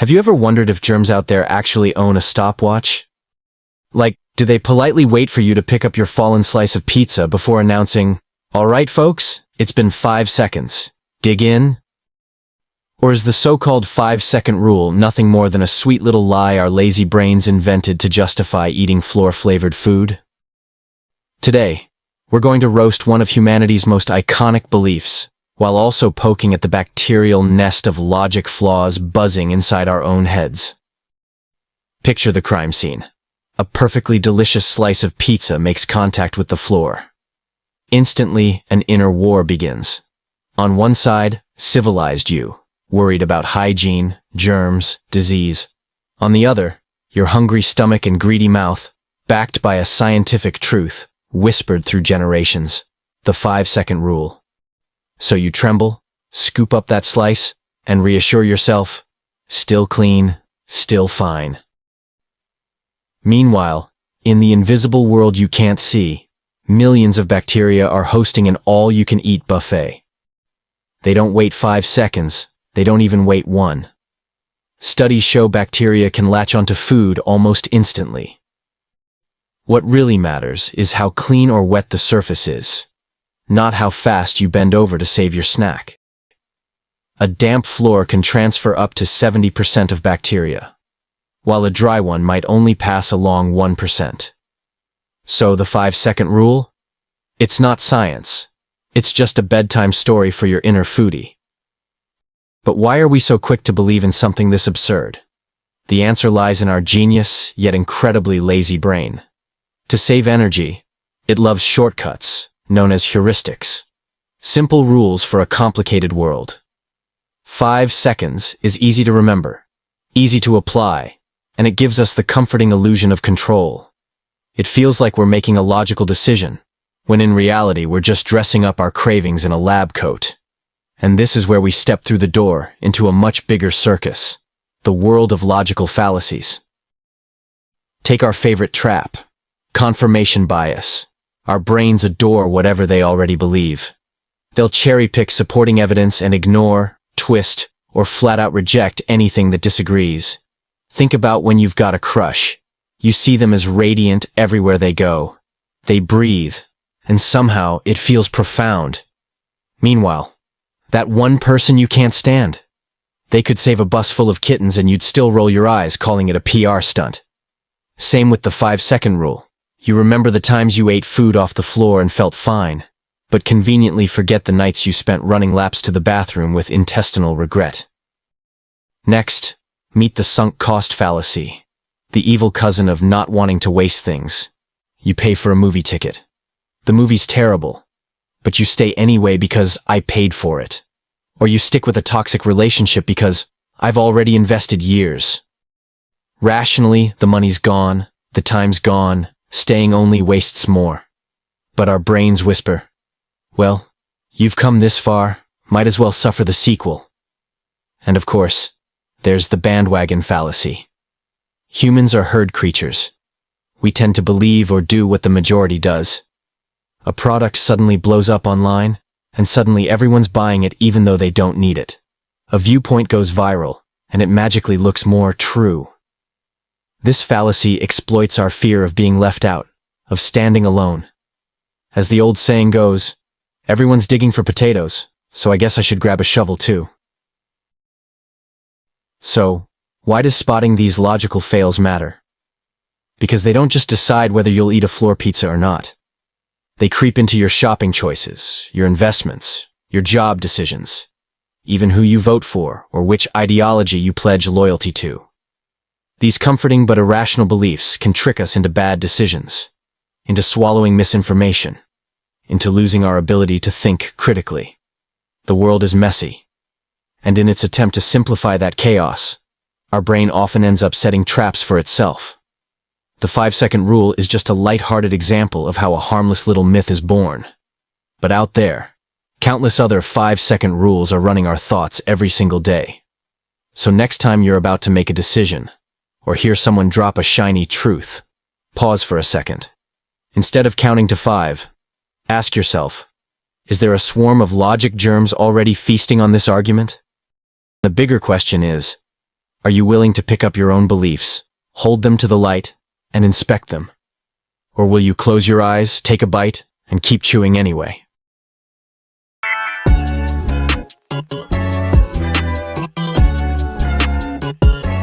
Have you ever wondered if germs out there actually own a stopwatch? Like, do they politely wait for you to pick up your fallen slice of pizza before announcing, "All right, folks, it's been 5 seconds. Dig in"? Or is the so-called 5-second rule nothing more than a sweet little lie our lazy brains invented to justify eating floor-flavored food? Today, we're going to roast one of humanity's most iconic beliefs, while also poking at the bacterial nest of logic flaws buzzing inside our own heads. Picture the crime scene. A perfectly delicious slice of pizza makes contact with the floor. Instantly, an inner war begins. On one side, civilized you, worried about hygiene, germs, disease. On the other, your hungry stomach and greedy mouth, backed by a scientific truth, whispered through generations, the 5-second rule. So you tremble, scoop up that slice, and reassure yourself, still clean, still fine. Meanwhile, in the invisible world you can't see, millions of bacteria are hosting an all-you-can-eat buffet. They don't wait 5 seconds, they don't even wait 1. Studies show bacteria can latch onto food almost instantly. What really matters is how clean or wet the surface is, not how fast you bend over to save your snack. A damp floor can transfer up to 70% of bacteria, while a dry one might only pass along 1%. So the 5-second rule? It's not science. It's just a bedtime story for your inner foodie. But why are we so quick to believe in something this absurd? The answer lies in our genius, yet incredibly lazy brain. To save energy, it loves shortcuts, known as heuristics. Simple rules for a complicated world. 5 seconds is easy to remember, easy to apply, and it gives us the comforting illusion of control. It feels like we're making a logical decision, when in reality we're just dressing up our cravings in a lab coat. And this is where we step through the door into a much bigger circus, the world of logical fallacies. Take our favorite trap, confirmation bias. Our brains adore whatever they already believe. They'll cherry-pick supporting evidence and ignore, twist, or flat-out reject anything that disagrees. Think about when you've got a crush. You see them as radiant everywhere they go. They breathe, and somehow it feels profound. Meanwhile, that one person you can't stand. They could save a bus full of kittens and you'd still roll your eyes, calling it a PR stunt. Same with the 5-second rule. You remember the times you ate food off the floor and felt fine, but conveniently forget the nights you spent running laps to the bathroom with intestinal regret. Next, meet the sunk cost fallacy, the evil cousin of not wanting to waste things. You pay for a movie ticket. The movie's terrible, but you stay anyway because I paid for it. Or you stick with a toxic relationship because I've already invested years. Rationally, the money's gone, the time's gone, staying only wastes more. But our brains whisper, well, you've come this far, might as well suffer the sequel. And of course, there's the bandwagon fallacy. Humans are herd creatures. We tend to believe or do what the majority does. A product suddenly blows up online, and suddenly everyone's buying it even though they don't need it. A viewpoint goes viral, and it magically looks more true. This fallacy exploits our fear of being left out, of standing alone. As the old saying goes, everyone's digging for potatoes, so I guess I should grab a shovel too. So, why does spotting these logical fails matter? Because they don't just decide whether you'll eat a floor pizza or not. They creep into your shopping choices, your investments, your job decisions, even who you vote for or which ideology you pledge loyalty to. These comforting but irrational beliefs can trick us into bad decisions, into swallowing misinformation, into losing our ability to think critically. The world is messy, and in its attempt to simplify that chaos, our brain often ends up setting traps for itself. The 5-second rule is just a light-hearted example of how a harmless little myth is born. But out there, countless other 5-second rules are running our thoughts every single day. So next time you're about to make a decision, or hear someone drop a shiny truth, pause for a second. Instead of counting to 5, ask yourself, is there a swarm of logic germs already feasting on this argument? The bigger question is, Are you willing to pick up your own beliefs, hold them to the light, and inspect them? Or will you close your eyes, take a bite, and keep chewing anyway?